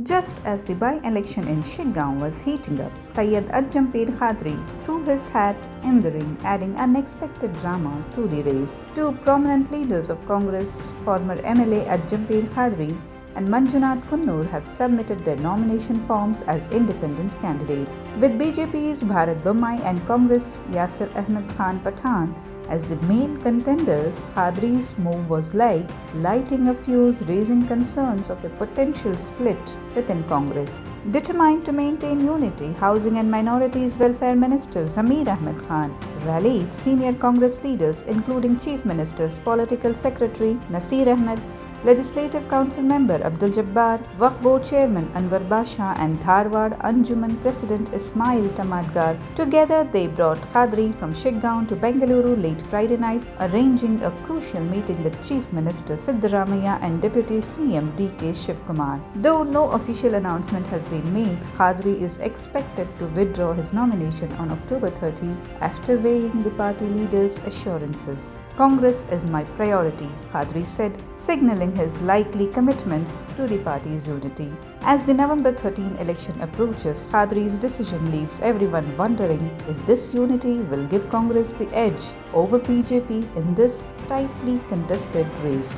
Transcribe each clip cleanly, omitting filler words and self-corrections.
Just as the by-election in Shiggaon was heating up, Syed Ajjampeer Khadri threw his hat in the ring, adding unexpected drama to the race. Two prominent leaders of Congress, former MLA Ajjampeer Khadri and Manjunath Kunnur, have submitted their nomination forms as independent candidates. With BJP's Bharath Bommai and Congress Yasir Pathan as the main contenders, Khadri's move was like lighting a fuse, raising concerns of a potential split within Congress. Determined to maintain unity, Housing and Minorities Welfare Minister Zameer rallied senior Congress leaders including Chief Minister's Political Secretary Naseer Ahmed, Legislative Council Member Abdul Jabbar, Waqf Board Chairman Anwar Basha and Dharwad Anjuman President Ismail Tamatgar. Together they brought Khadri from Shiggaon to Bengaluru late Friday night, arranging a crucial meeting with Chief Minister Siddaramaiah and Deputy CM DK Shivakumar. Though no official announcement has been made, Khadri is expected to withdraw his nomination on October 30 after weighing the party leaders' assurances. Congress is my priority, Khadri said, signaling his likely commitment to the party's unity. As the November 13 election approaches, Khadri's decision leaves everyone wondering if this unity will give Congress the edge over BJP in this tightly contested race.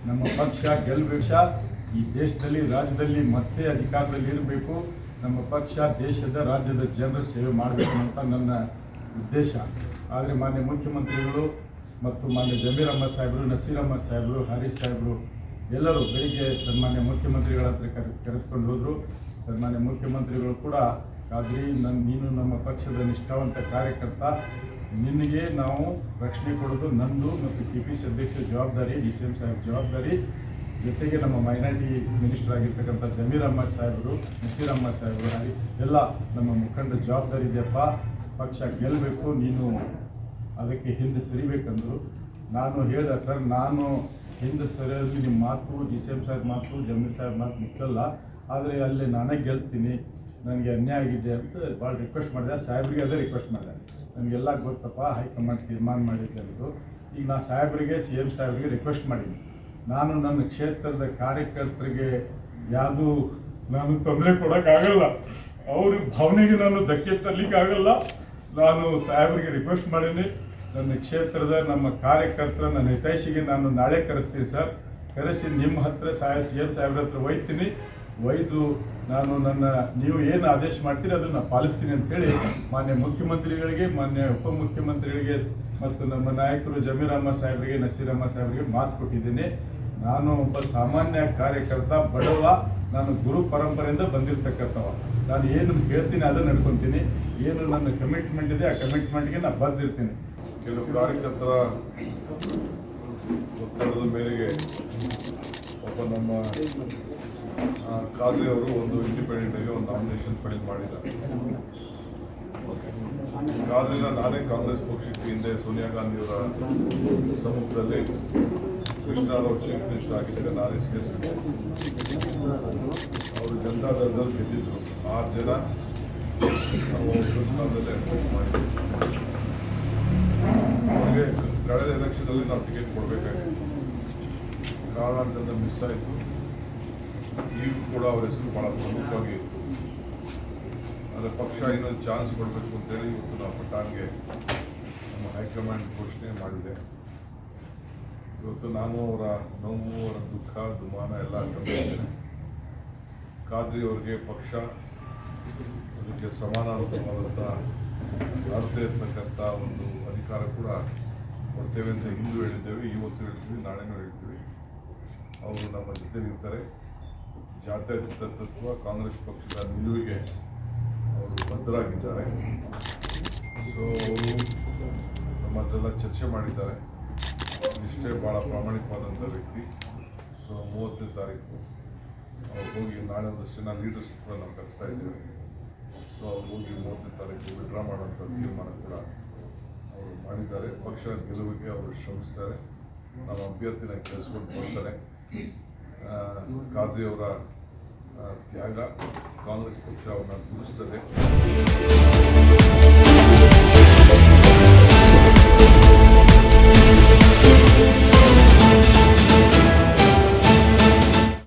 ನಮ್ಮ ಪಕ್ಷ ಗೆಲ್ಲಬೇಕು, ಈ ದೇಶದಲ್ಲಿ ರಾಜ್ಯದಲ್ಲಿ ಮತ್ತೆ ಅಧಿಕಾರದಲ್ಲಿ ಇರಬೇಕು. ನಮ್ಮ ಪಕ್ಷ ದೇಶದ ರಾಜ್ಯದ ಜನರ ಸೇವೆ ಮಾಡಬೇಕು ಅಂತ ನನ್ನ ಉದ್ದೇಶ. ಆದರೆ ಮಾನ್ಯ ಮುಖ್ಯಮಂತ್ರಿಗಳು ಮತ್ತು ಮಾನ್ಯ ಜಮೀರ್ ಅಹಮದ್ ಸಾಹೇಬರು, ನಸೀರ್ ಅಹಮದ್ ಸಾಹೇಬರು, ಹಾರಿಸ್ ಸಾಹೇಬರು ಎಲ್ಲರೂ ಬೆಳಿಗ್ಗೆ ಸನ್ಮಾನ್ಯ ಮುಖ್ಯಮಂತ್ರಿಗಳ ಹತ್ರ ಕರೆದುಕೊಂಡು ಹೋದರು. ಸನ್ಮಾನ್ಯ ಮುಖ್ಯಮಂತ್ರಿಗಳು ಕೂಡ ಖಾದ್ರಿ, ನೀನು ನಮ್ಮ ಪಕ್ಷದ ನಿಷ್ಠಾವಂತ ಕಾರ್ಯಕರ್ತ, ನಿನಗೆ ನಾವು ರಕ್ಷಣೆ ಕೊಡೋದು ನಂದು ಮತ್ತು KPC ಅಧ್ಯಕ್ಷ ಜವಾಬ್ದಾರಿ, DCM ಸಾಹೇಬ್ ಜವಾಬ್ದಾರಿ, ಜೊತೆಗೆ ನಮ್ಮ ಮೈನಾರಿಟಿ ಮಿನಿಸ್ಟರ್ ಆಗಿರ್ತಕ್ಕಂಥ ಜಮೀರ್ ಅಹಮದ್ ಸಾಹೇಬರು, ನಸೀರ್ ಅಹಮದ್ ಸಾಹೇಬರು ಎಲ್ಲ ನಮ್ಮ ಮುಖಂಡ ಜವಾಬ್ದಾರಿ ಇದೆಯಪ್ಪ. ಪಕ್ಷ ಗೆಲ್ಲಬೇಕು, ನೀನು ಅದಕ್ಕೆ ಹಿಂದೆ ಸರಿಬೇಕಂದ್ರು. ನಾನು ಹೇಳಿದೆ, ಸರ್ ನಾನು ಹಿಂದೆ ಸರಿಯೋದು ನಿಮ್ಮ ಮಾತು, DCM ಸಾಹೇಬ್ ಮಾತು, ಜಮೀರ್ ಸಾಹೇಬ್ ಮಾತು ಮುಟ್ಟಲ್ಲ, ಆದರೆ ಅಲ್ಲಿ ನಾನೇ ಗೆಲ್ತೀನಿ, ನನಗೆ ಅನ್ಯಾಯ ಆಗಿದೆ ಅಂತ ಭಾಳ ರಿಕ್ವೆಸ್ಟ್ ಮಾಡಿದೆ. ಸಾಹೇಬ್ರಿಗೆ ಅದೇ ರಿಕ್ವೆಸ್ಟ್ ಮಾಡಿದೆ, ನನಗೆಲ್ಲ ಗೊತ್ತಪ್ಪ, ಹೈಕಮಾಂಡ್ ತೀರ್ಮಾನ ಮಾಡಿದ್ದೆ ಅಂದರು. ಈಗ ನಾನು ಸಾಹೇಬ್ರಿಗೆ CM ಸಾಹೇಬ್ರಿಗೆ ರಿಕ್ವೆಸ್ಟ್ ಮಾಡೀನಿ, ನಾನು ನನ್ನ ಕ್ಷೇತ್ರದ ಕಾರ್ಯಕರ್ತರಿಗೆ ಯಾವುದೂ ನಾನು ತೊಂದರೆ ಕೊಡೋಕ್ಕಾಗಲ್ಲ, ಅವ್ರ ಭಾವನೆಗೆ ನಾನು ಧಕ್ಕೆ ತರಲಿಕ್ಕಾಗಲ್ಲ. ನಾನು ಸಾಹೇಬರಿಗೆ ರಿಕ್ವೆಸ್ಟ್ ಮಾಡೀನಿ, ನನ್ನ ಕ್ಷೇತ್ರದ ನಮ್ಮ ಕಾರ್ಯಕರ್ತರ ನನ್ನ ಹಿತೈಷಿಗೆ ನಾನು ನಾಳೆ ಕರೆಸ್ತೀನಿ ಸರ್, ಕರೆಸಿ ನಿಮ್ಮ ಹತ್ರ CM ಸಾಹೇಬ್ರ ಹತ್ರ ಒಯ್ತೀನಿ, ಒಯ್ದು ನಾನು ನೀವು ಏನು ಆದೇಶ ಮಾಡ್ತೀರಿ ಅದನ್ನು ಪಾಲಿಸ್ತೀನಿ ಅಂಥೇಳಿ ಮಾನ್ಯ ಮುಖ್ಯಮಂತ್ರಿಗಳಿಗೆ, ಮಾನ್ಯ ಉಪಮುಖ್ಯಮಂತ್ರಿಗಳಿಗೆ ಮತ್ತು ನಮ್ಮ ನಾಯಕರು ಜಮೀರ್ ಅಹಮದ್ ಸಾಹೇಬರಿಗೆ, ನಸೀರ್ ಅಹಮದ್ ಸಾಹೇಬರಿಗೆ ಮಾತು ಕೊಟ್ಟಿದ್ದೀನಿ. ನಾನು ಒಬ್ಬ ಸಾಮಾನ್ಯ ಕಾರ್ಯಕರ್ತ, ಬಡವ, ನಾನು ಗುರು ಪರಂಪರೆಯಿಂದ ಬಂದಿರತಕ್ಕಂಥವ. ನಾನು ಏನು ಹೇಳ್ತೀನಿ ಅದನ್ನು ನಡ್ಕೊತೀನಿ, ಏನು ನನ್ನ ಕಮಿಟ್ಮೆಂಟ್ ಇದೆ ಆ ಕಮಿಟ್ಮೆಂಟ್ಗೆ ನಾನು ಬಂದಿರ್ತೀನಿ. ಕೆಲವು ಕಾರ್ಯಕರ್ತರ ಒತ್ತಡದ ಮೇರೆಗೆ ಒಬ್ಬ ನಮ್ಮ ಖಾದ್ರಿ ಅವರು ಒಂದು ಇಂಡಿಪೆಂಡೆಂಟಾಗಿ ಒಂದು ನಾಮಿನೇಷನ್ ಫೈಲ್ ಮಾಡಿದ್ದಾರೆ. ಖಾದ್ರಿನ ನಾನೇ ಕಾಂಗ್ರೆಸ್ ಪಕ್ಷಕ್ಕೆ ಹಿಂದೆ ಸೋನಿಯಾ ಗಾಂಧಿಯವರ ಸಮ್ಮುಖದಲ್ಲಿ ಕೃಷ್ಣರಾವ್ ಚೀಫ್ ಮಿನಿಸ್ಟರ್ ಆಗಿದ್ದರೆ ನಾನೇ ಸೇರಿಸಿದ್ದೆ. ಅವರು ಜನತಾದಳದಲ್ಲಿ ಗೆದ್ದಿದ್ರು. 6 ಜನ ನಾವು ಕೃಷ್ಣದಲ್ಲಿ ಎನ್ಕರೇಜ್ ಮಾಡಿದ್ವಿ. ಅವರಿಗೆ ಕಳೆದ ಎಲೆಕ್ಷನಲ್ಲಿ ನಾವು ಟಿಕೆಟ್ ಕೊಡಬೇಕಾಗಿತ್ತು, ಕಾರಣಾಂತರದಿಂದ ಮಿಸ್ ಆಯಿತು. ಈಗೂ ಕೂಡ ಅವರ ಹೆಸರು ಭಾಳ ಪ್ರಮುಖವಾಗಿ ಇತ್ತು. ಆದರೆ ಪಕ್ಷ ಇನ್ನೊಂದು ಚಾನ್ಸ್ ಕೊಡಬೇಕು ಅಂತೇಳಿ ಇವತ್ತು ನಾವು ಪಠಾಣ್ಗೆ ನಮ್ಮ ಹೈಕಮಾಂಡ್ ಘೋಷಣೆ ಮಾಡಿದೆ. ಇವತ್ತು ನಾನು ಅವರ ನೋವು, ಅವರ ದುಃಖ, ದುಮಾನ ಎಲ್ಲ ಗಮನಿಸ್ತೇನೆ. ಖಾದ್ರಿ ಅವರಿಗೆ ಪಕ್ಷ ಅದಕ್ಕೆ ಸಮಾನಾರ್ಥವಾದಂಥ ಅರ್ಥ ಇರ್ತಕ್ಕಂಥ ಒಂದು ಅಧಿಕಾರ ಕೂಡ ಕೊಡ್ತೇವೆ ಅಂತ ಹಿಂದೂ ಹೇಳಿದ್ದೇವೆ, ಇವತ್ತು ಹೇಳ್ತೀವಿ, ನಾಳೆನೂ ಹೇಳ್ತೀವಿ. ಅವರು ನಮ್ಮ ಜೊತೆಲಿರ್ತಾರೆ. ಜಾತ್ಯತೀತ ತತ್ವ ಕಾಂಗ್ರೆಸ್ ಪಕ್ಷದ ನಿಲುವಿಗೆ ಅವರು ಬದ್ಧರಾಗಿದ್ದಾರೆ. ಸೊ ಅವರು ನಮ್ಮ ಹತ್ರೆಲ್ಲ ಚರ್ಚೆ ಮಾಡಿದ್ದಾರೆ. ಇಷ್ಟೇ ಭಾಳ ಪ್ರಾಮಾಣಿಕವಾದಂಥ ವ್ಯಕ್ತಿ. ಸೊ 30ನೇ ತಾರೀಕು ಅವ್ರು ಹೋಗಿ, ನಾಳೆ ಒಂದಷ್ಟು ಜನ ಲೀಡರ್ಸ್ ಕೂಡ ನಾವು ಕರೆಸ್ತಾ ಇದ್ದೇವೆ. ಸೊ ಅವ್ರು ಹೋಗಿ 30ನೇ ತಾರೀಕು ವಿಡ್ರಾ ಮಾಡೋಂಥ ತೀರ್ಮಾನ ಕೂಡ ಅವರು ಮಾಡಿದ್ದಾರೆ. ಪಕ್ಷ ಗೆಲುವಿಗೆ ಅವರು ಶ್ರಮಿಸ್ತಾರೆ. ನಮ್ಮ ಅಭ್ಯರ್ಥಿನ ಕೆಲಸಕೊಂಡು ಬರ್ತಾರೆ. ಖಾದ್ರಿ ಅವರ ತ್ಯಾಗ ಕಾಂಗ್ರೆಸ್ ಪಕ್ಷ ಅವ್ರನ್ನ ಗುರುಸ್ತದೆ.